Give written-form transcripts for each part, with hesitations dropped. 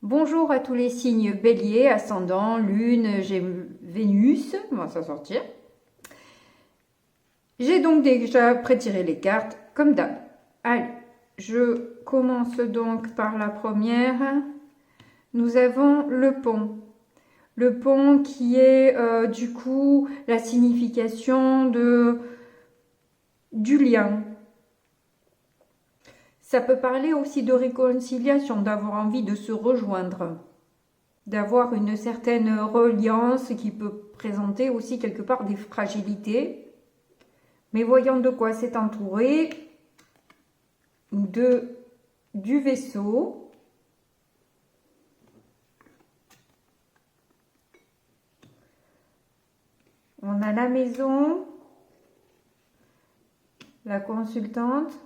Bonjour à tous les signes Bélier, ascendant, Lune, Vénus, on va s'en sortir. J'ai donc déjà prétiré les cartes, comme d'hab. Allez, je commence donc par la première. Nous avons le pont. Le pont qui est du coup la signification du lien. Ça peut parler aussi de réconciliation, d'avoir envie de se rejoindre, d'avoir une certaine reliance qui peut présenter aussi quelque part des fragilités. Mais voyons de quoi c'est entouré. Du vaisseau. On a la maison, la consultante.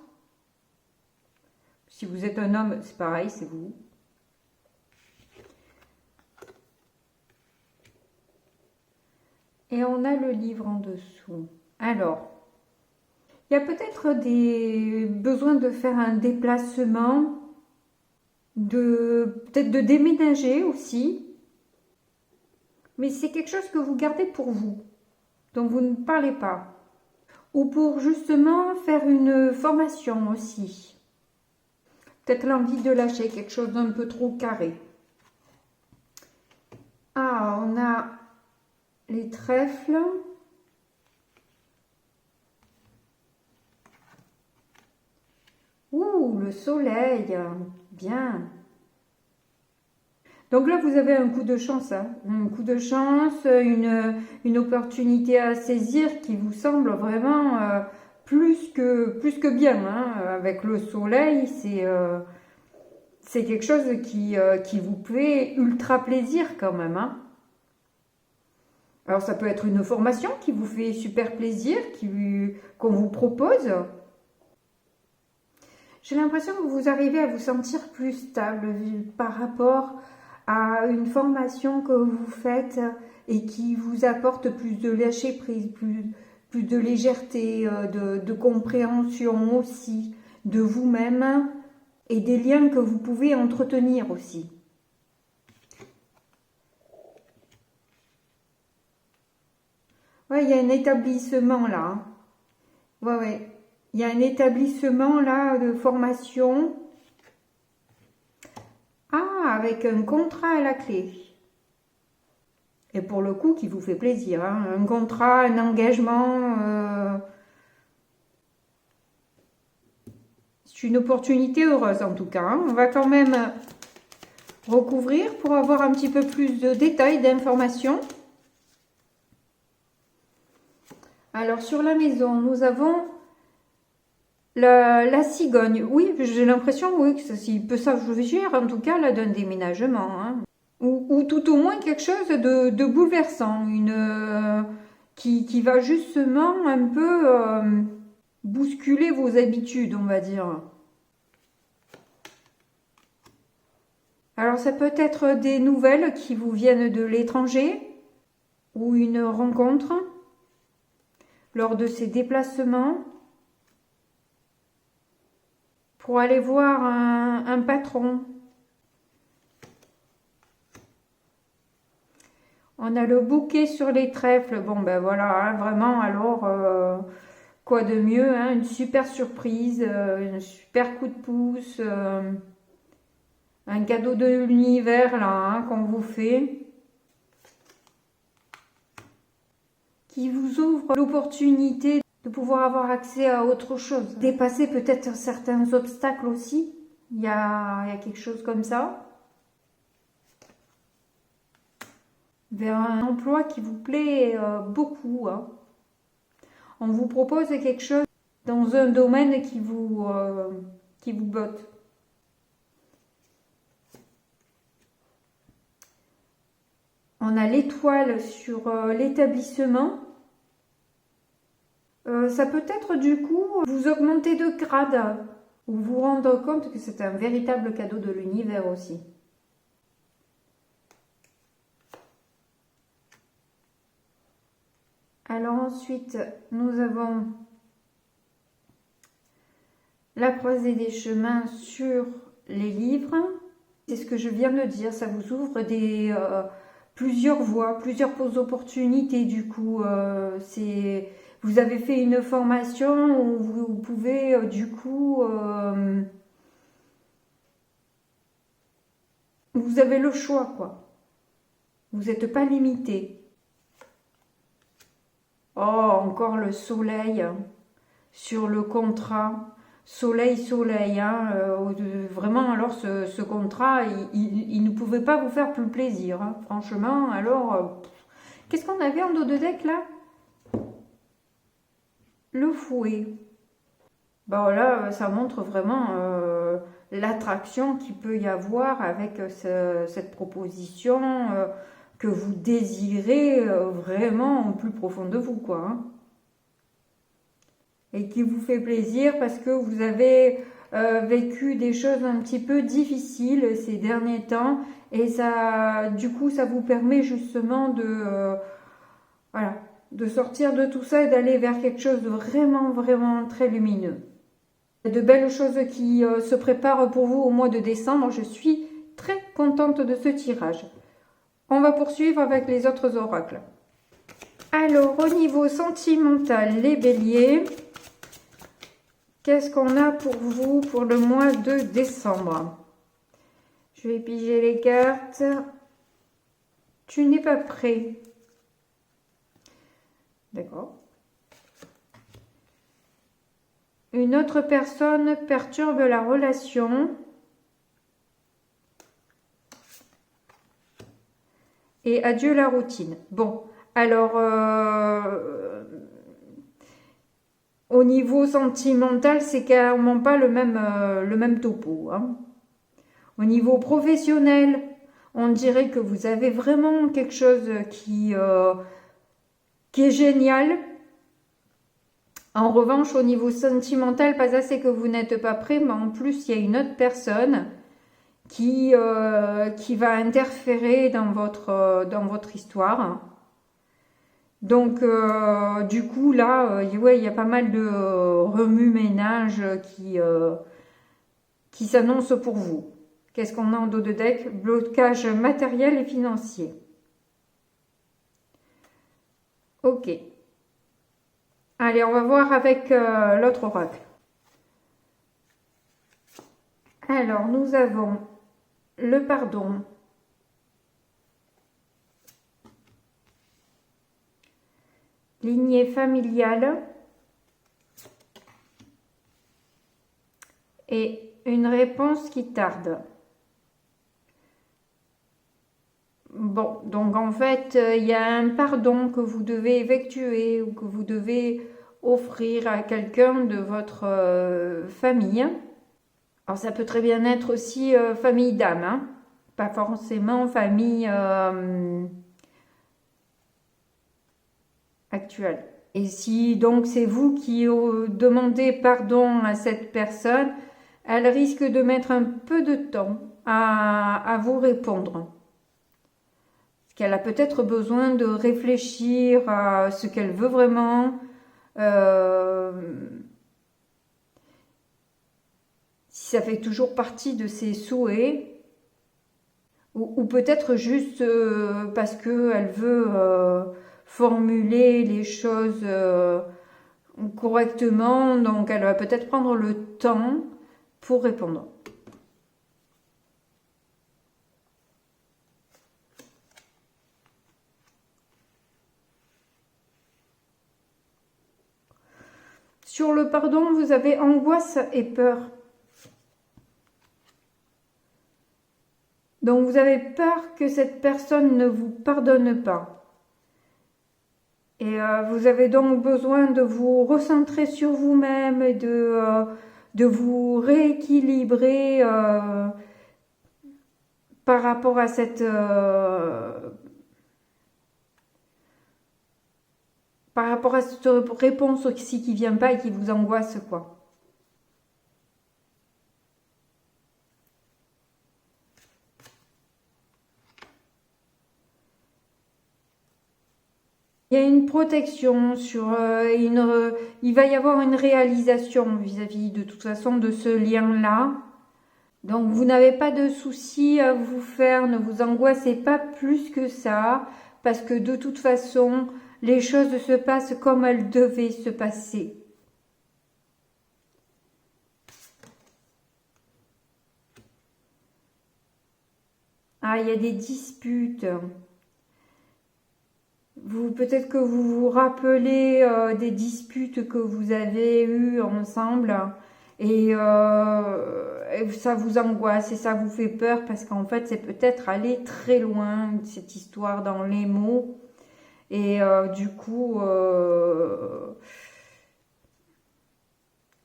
Si vous êtes un homme, c'est pareil, c'est vous. Et on a le livre en dessous. Alors, il y a peut-être des besoins de faire un déplacement, peut-être de déménager aussi. Mais c'est quelque chose que vous gardez pour vous, dont vous ne parlez pas. Ou pour justement faire une formation aussi. Peut-être l'envie de lâcher quelque chose d'un peu trop carré. Ah, on a les trèfles. Ouh, le soleil, bien. Donc là, vous avez un coup de chance, hein. Un coup de chance, une opportunité à saisir qui vous semble vraiment plus que bien, hein. Avec le soleil, c'est quelque chose qui vous fait ultra plaisir quand même, hein. Alors ça peut être une formation qui vous fait super plaisir, qu'on vous propose. J'ai l'impression que vous arrivez à vous sentir plus stable par rapport à une formation que vous faites et qui vous apporte plus de lâcher prise, plus de légèreté, de compréhension aussi de vous-même et des liens que vous pouvez entretenir aussi. Ouais, il y a un établissement là, hein. Ouais. Il y a un établissement là de formation. Ah, avec un contrat à la clé. Et pour le coup, qui vous fait plaisir, hein. Un contrat, un engagement. C'est une opportunité heureuse en tout cas, hein. On va quand même recouvrir pour avoir un petit peu plus de détails, d'informations. Alors sur la maison, nous avons la cigogne. Oui, j'ai l'impression oui, que ça peut s'agir en tout cas là d'un déménagement, hein. Ou tout au moins quelque chose de bouleversant, qui va justement un peu bousculer vos habitudes, on va dire. Alors ça peut être des nouvelles qui vous viennent de l'étranger ou une rencontre lors de ces déplacements pour aller voir un patron. On a le bouquet sur les trèfles. Bon ben voilà, hein, vraiment alors quoi de mieux, hein, une super surprise, un super coup de pouce, un cadeau de l'univers là, hein, qu'on vous fait, qui vous ouvre l'opportunité de pouvoir avoir accès à autre chose. Dépasser peut-être certains obstacles aussi. Il y a quelque chose comme ça. Vers un emploi qui vous plaît beaucoup, hein. On vous propose quelque chose dans un domaine qui vous botte. On a l'étoile sur l'établissement. Ça peut être du coup vous augmenter de grade ou vous rendre compte que c'est un véritable cadeau de l'univers aussi. Alors ensuite, nous avons la croisée des chemins sur les livres. C'est ce que je viens de dire, ça vous ouvre plusieurs voies, plusieurs opportunités du coup. Vous avez fait une formation où vous pouvez du coup... vous avez le choix quoi. Vous n'êtes pas limité. Oh, encore le soleil sur le contrat. Soleil, hein, vraiment, alors ce contrat, il ne pouvait pas vous faire plus plaisir, hein, franchement. Alors, qu'est-ce qu'on avait en dos de deck là? Le fouet. Bon là, ça montre vraiment l'attraction qu'il peut y avoir avec cette proposition que vous désirez vraiment au plus profond de vous, quoi. Hein. Et qui vous fait plaisir parce que vous avez vécu des choses un petit peu difficiles ces derniers temps et ça, du coup, ça vous permet justement voilà, de sortir de tout ça et d'aller vers quelque chose de vraiment, vraiment très lumineux. De belles choses qui se préparent pour vous au mois de décembre. Je suis très contente de ce tirage. On va poursuivre avec les autres oracles. Alors, au niveau sentimental, les béliers... Qu'est-ce qu'on a pour vous pour le mois de décembre? Je vais piger les cartes. Tu n'es pas prêt. D'accord. Une autre personne perturbe la relation. Et adieu la routine. Bon, alors... au niveau sentimental, c'est clairement pas le même topo. Hein. Au niveau professionnel, on dirait que vous avez vraiment quelque chose qui est génial. En revanche, au niveau sentimental, pas assez que vous n'êtes pas prêt, mais en plus, il y a une autre personne qui va interférer dans votre histoire. Donc, du coup, là, ouais, il y a pas mal de remue-ménage qui s'annonce pour vous. Qu'est-ce qu'on a en dos de deck? Blocage matériel et financier. Ok. Allez, on va voir avec l'autre oracle. Alors, nous avons le pardon. Lignée familiale et une réponse qui tarde. Bon, donc en fait, il y a un pardon que vous devez effectuer ou que vous devez offrir à quelqu'un de votre famille. Alors ça peut très bien être aussi famille d'âme, hein, pas forcément famille... actuelle. Et si donc c'est vous qui demandez pardon à cette personne, elle risque de mettre un peu de temps à vous répondre. Parce qu'elle a peut-être besoin de réfléchir à ce qu'elle veut vraiment. Si ça fait toujours partie de ses souhaits. Ou peut-être juste parce qu'elle veut... formuler les choses correctement, donc elle va peut-être prendre le temps pour répondre. Sur le pardon, vous avez angoisse et peur. Donc vous avez peur que cette personne ne vous pardonne pas. Et vous avez donc besoin de vous recentrer sur vous-même et de vous rééquilibrer par rapport à cette réponse aussi qui vient pas et qui vous angoisse, quoi. Il y a une protection sur il va y avoir une réalisation vis-à-vis de toute façon de ce lien-là. Donc vous n'avez pas de soucis à vous faire, ne vous angoissez pas plus que ça, parce que de toute façon, les choses se passent comme elles devaient se passer. Ah, il y a des disputes. Peut-être que vous vous rappelez des disputes que vous avez eues ensemble et ça vous angoisse et ça vous fait peur parce qu'en fait c'est peut-être aller très loin cette histoire dans les mots et du coup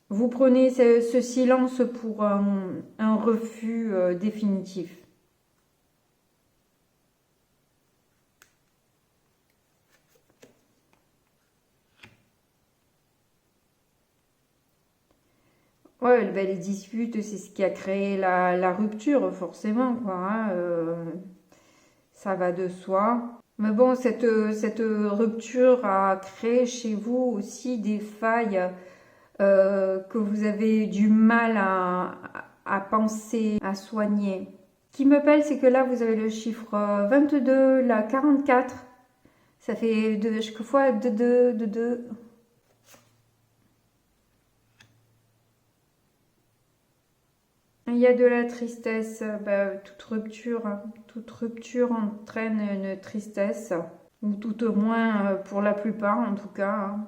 vous prenez ce silence pour un refus définitif. Ouais, ben, les disputes, c'est ce qui a créé la rupture, forcément, quoi. Hein, ça va de soi. Mais bon, cette rupture a créé chez vous aussi des failles que vous avez du mal à penser, à soigner. Ce qui me pèle, c'est que là, vous avez le chiffre 22, la 44. Ça fait chaque fois de 2, de 2. Il y a de la tristesse, toute rupture entraîne une tristesse, ou tout au moins pour la plupart en tout cas. Hein.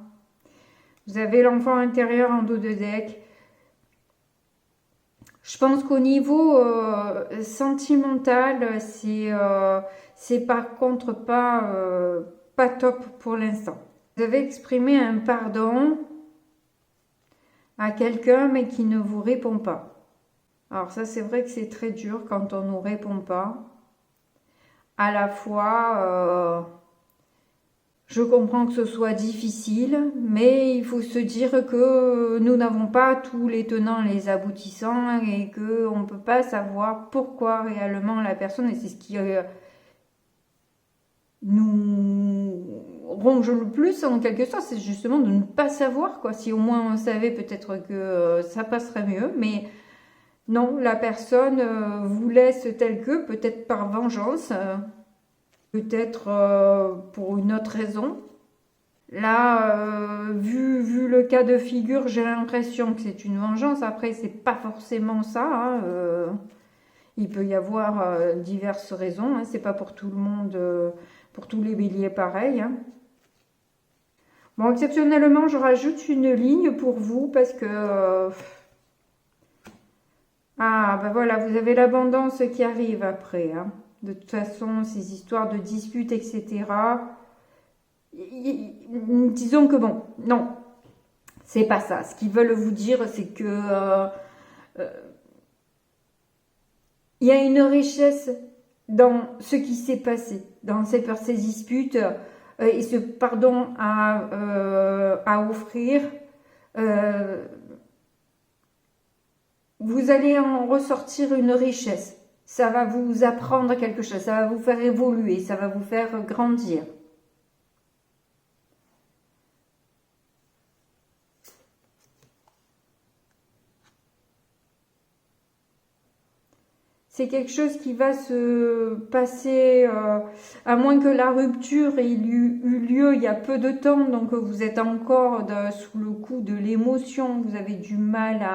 Vous avez l'enfant intérieur en dos de deck. Je pense qu'au niveau sentimental, c'est par contre pas top pour l'instant. Vous avez exprimé un pardon à quelqu'un mais qui ne vous répond pas. Alors ça, c'est vrai que c'est très dur quand on ne nous répond pas. À la fois, je comprends que ce soit difficile, mais il faut se dire que nous n'avons pas tous les tenants, les aboutissants, et qu'on ne peut pas savoir pourquoi réellement la personne, et c'est ce qui nous ronge le plus en quelque sorte, c'est justement de ne pas savoir, quoi. Si au moins on savait, peut-être que ça passerait mieux, mais... Non, la personne vous laisse tel que, peut-être par vengeance, peut-être pour une autre raison. Là, vu le cas de figure, j'ai l'impression que c'est une vengeance. Après, c'est pas forcément ça. Hein, il peut y avoir diverses raisons. Hein, c'est pas pour tout le monde, pour tous les béliers pareil. Hein. Bon, exceptionnellement, je rajoute une ligne pour vous parce que... Ah, ben voilà, vous avez l'abondance qui arrive après. Hein. De toute façon, ces histoires de disputes, etc. Disons que bon, non, c'est pas ça. Ce qu'ils veulent vous dire, c'est que il y a une richesse dans ce qui s'est passé, dans ces disputes et ce pardon à offrir. Vous allez en ressortir une richesse. Ça va vous apprendre quelque chose, ça va vous faire évoluer, ça va vous faire grandir. C'est quelque chose qui va se passer, à moins que la rupture ait eu lieu il y a peu de temps, donc vous êtes encore sous le coup de l'émotion, vous avez du mal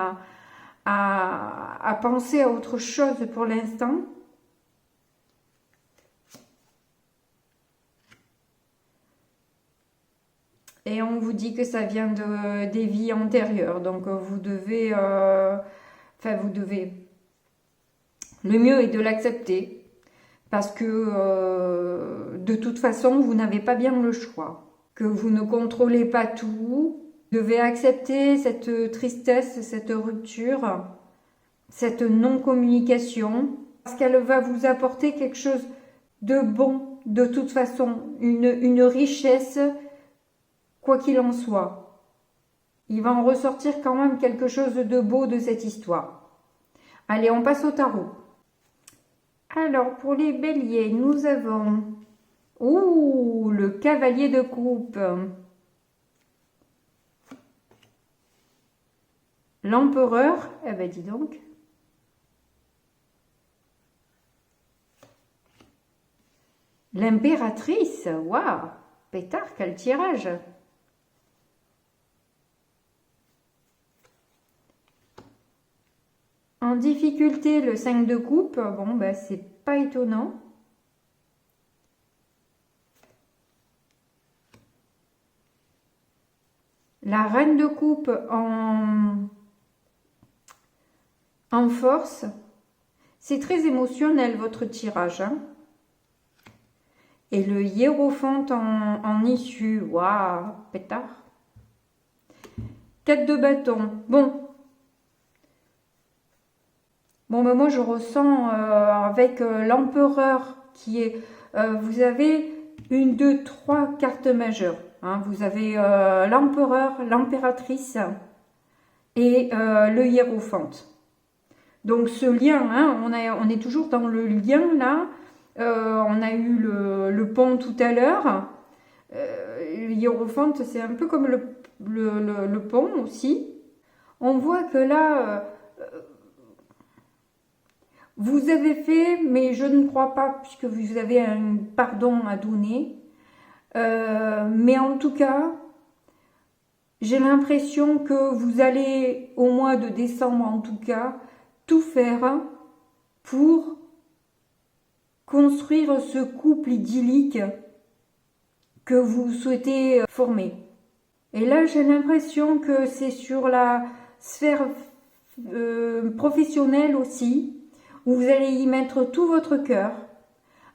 à penser à autre chose pour l'instant. Et on vous dit que ça vient des vies antérieures. Donc vous devez... vous devez... Le mieux est de l'accepter. Parce que de toute façon, vous n'avez pas bien le choix. Que vous ne contrôlez pas tout. Vous devez accepter cette tristesse, cette rupture, cette non-communication. Parce qu'elle va vous apporter quelque chose de bon, de toute façon. Une richesse, quoi qu'il en soit. Il va en ressortir quand même quelque chose de beau de cette histoire. Allez, on passe au tarot. Alors, pour les béliers, nous avons... Ouh, le cavalier de coupe. L'empereur, eh ben dis donc. L'impératrice, waouh, pétard, quel tirage. En difficulté, le 5 de coupe, bon, ben, c'est pas étonnant. La reine de coupe en force. C'est très émotionnel votre tirage. Hein. Et le hiérophante en issue. Waouh, pétard. 4 de bâton. Bon. Bon, mais moi je ressens avec l'empereur qui est... vous avez 1, 2, 3 cartes majeures. Hein. Vous avez l'empereur, l'impératrice et le hiérophante. Donc ce lien, hein, on est toujours dans le lien là. On a eu le pont tout à l'heure. Le hiérophante, c'est un peu comme le pont aussi. On voit que là, vous avez fait, mais je ne crois pas, puisque vous avez un pardon à donner. Mais en tout cas, j'ai l'impression que vous allez, au mois de décembre en tout cas, tout faire pour construire ce couple idyllique que vous souhaitez former. Et là, j'ai l'impression que c'est sur la sphère professionnelle aussi, où vous allez y mettre tout votre cœur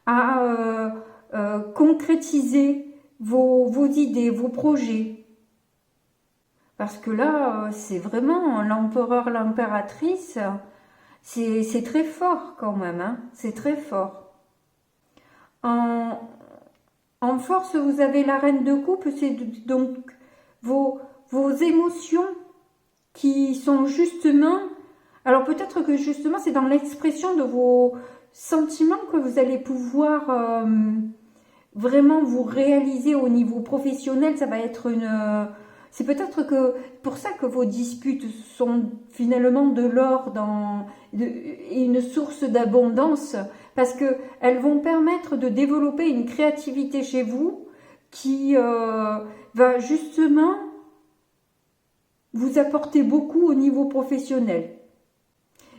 à concrétiser vos idées, vos projets. Parce que là, c'est vraiment l'empereur, l'impératrice, c'est très fort quand même, hein, c'est très fort. En force, vous avez la reine de coupe, c'est donc vos émotions qui sont justement... Alors peut-être que justement c'est dans l'expression de vos sentiments que vous allez pouvoir vraiment vous réaliser au niveau professionnel. Ça va être c'est peut-être que pour ça que vos disputes sont finalement de l'or et une source d'abondance, parce que elles vont permettre de développer une créativité chez vous qui va justement vous apporter beaucoup au niveau professionnel.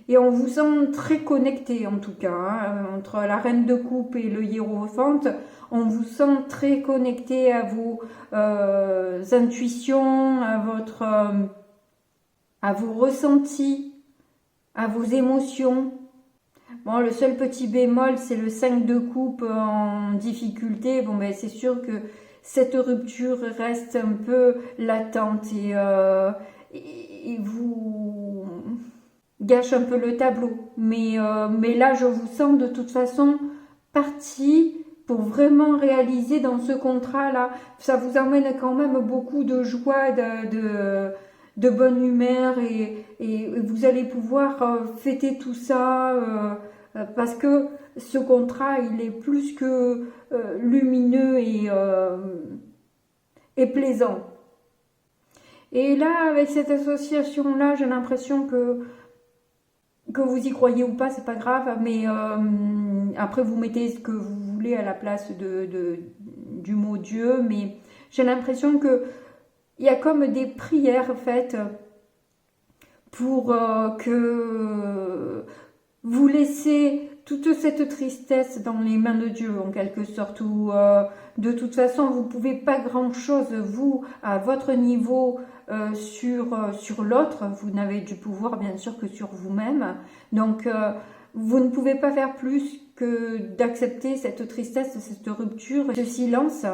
Et on vous sent très connecté en tout cas, hein, entre la reine de coupe et le hiérophante, on vous sent très connecté à vos intuitions, à vos ressentis, à vos émotions. Bon, le seul petit bémol, c'est le 5 de coupe en difficulté. Bon, ben c'est sûr que cette rupture reste un peu latente et vous gâche un peu le tableau. Mais là, je vous sens de toute façon partie pour vraiment réaliser dans ce contrat-là. Ça vous emmène quand même beaucoup de joie, de bonne humeur et vous allez pouvoir fêter tout ça parce que ce contrat, il est plus que lumineux et plaisant. Et là, avec cette association-là, j'ai l'impression que vous y croyez ou pas, c'est pas grave, mais après vous mettez ce que vous voulez à la place du mot Dieu, mais j'ai l'impression que il y a comme des prières faites pour que vous laissez toute cette tristesse dans les mains de Dieu en quelque sorte, où de toute façon vous pouvez pas grand chose vous à votre niveau sur l'autre, vous n'avez du pouvoir bien sûr que sur vous-même, donc vous ne pouvez pas faire plus que d'accepter cette tristesse, cette rupture, ce silence.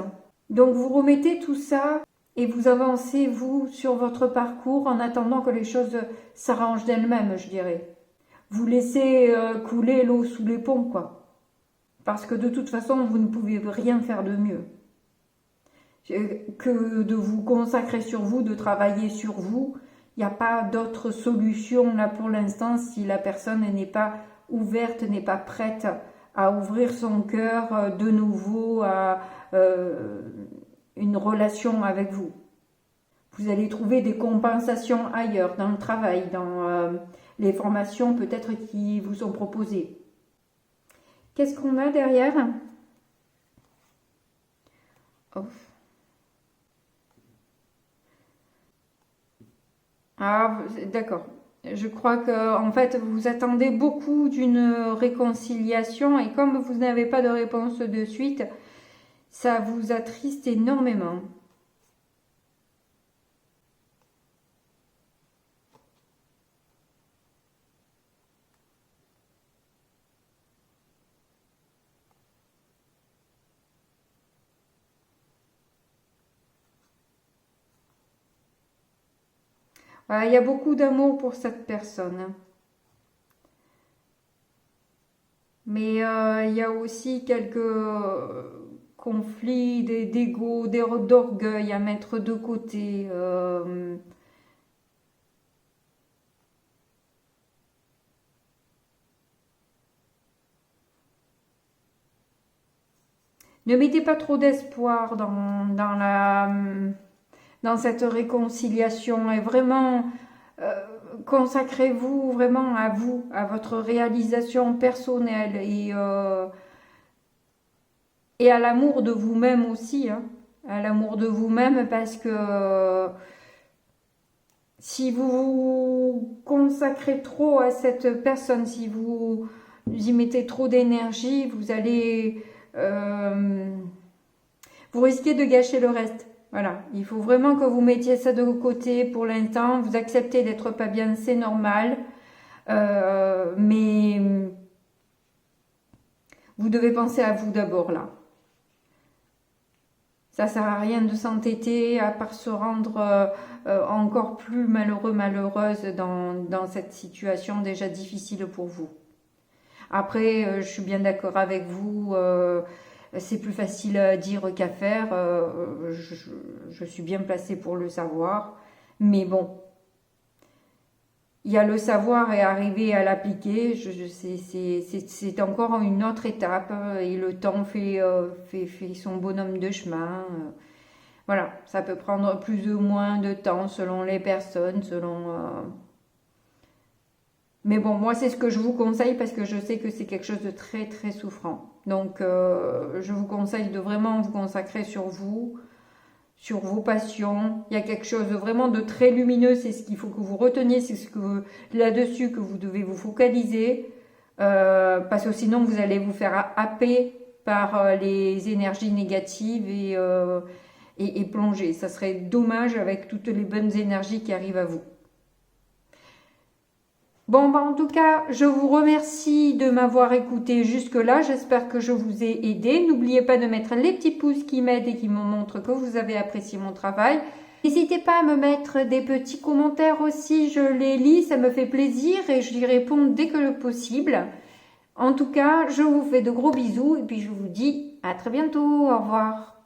Donc vous remettez tout ça et vous avancez vous sur votre parcours en attendant que les choses s'arrangent d'elles-mêmes, je dirais. Vous laissez couler l'eau sous les ponts, quoi. Parce que de toute façon, vous ne pouvez rien faire de mieux que de vous consacrer sur vous, de travailler sur vous. Il n'y a pas d'autre solution là pour l'instant si la personne n'est pas ouverte, n'est pas prête à ouvrir son cœur de nouveau à une relation avec vous. Vous allez trouver des compensations ailleurs, dans le travail, dans les formations peut-être qui vous sont proposées. Qu'est-ce qu'on a derrière? Oh. Ah, d'accord. Je crois que en fait vous attendez beaucoup d'une réconciliation et comme vous n'avez pas de réponse de suite, ça vous attriste énormément. Voilà, il y a beaucoup d'amour pour cette personne. Mais il y a aussi quelques conflits d'ego, d'orgueil à mettre de côté. Ne mettez pas trop d'espoir dans cette réconciliation et vraiment consacrez-vous vraiment à vous, à votre réalisation personnelle et à l'amour de vous-même aussi, hein, à l'amour de vous-même parce que si vous vous consacrez trop à cette personne, si vous y mettez trop d'énergie, vous risquez de gâcher le reste. Voilà, il faut vraiment que vous mettiez ça de côté pour l'instant. Vous acceptez d'être pas bien, c'est normal. Mais vous devez penser à vous d'abord là. Ça sert à rien de s'entêter à part se rendre encore plus malheureux, malheureuse dans cette situation déjà difficile pour vous. Après, je suis bien d'accord avec vous. C'est plus facile à dire qu'à faire. Je suis bien placée pour le savoir. Mais bon, il y a le savoir et arriver à l'appliquer. C'est encore une autre étape. Et le temps fait son bonhomme de chemin. Voilà, ça peut prendre plus ou moins de temps selon les personnes, Mais bon, moi, c'est ce que je vous conseille parce que je sais que c'est quelque chose de très, très souffrant. Donc, je vous conseille de vraiment vous consacrer sur vous, sur vos passions. Il y a quelque chose vraiment de très lumineux, c'est ce qu'il faut que vous reteniez, c'est là-dessus que vous devez vous focaliser. Parce que sinon, vous allez vous faire happer par les énergies négatives et plonger. Ça serait dommage avec toutes les bonnes énergies qui arrivent à vous. Bon, en tout cas, je vous remercie de m'avoir écouté jusque-là. J'espère que je vous ai aidé. N'oubliez pas de mettre les petits pouces qui m'aident et qui me montrent que vous avez apprécié mon travail. N'hésitez pas à me mettre des petits commentaires aussi. Je les lis, ça me fait plaisir et je y réponds dès que possible. En tout cas, je vous fais de gros bisous et puis je vous dis à très bientôt. Au revoir.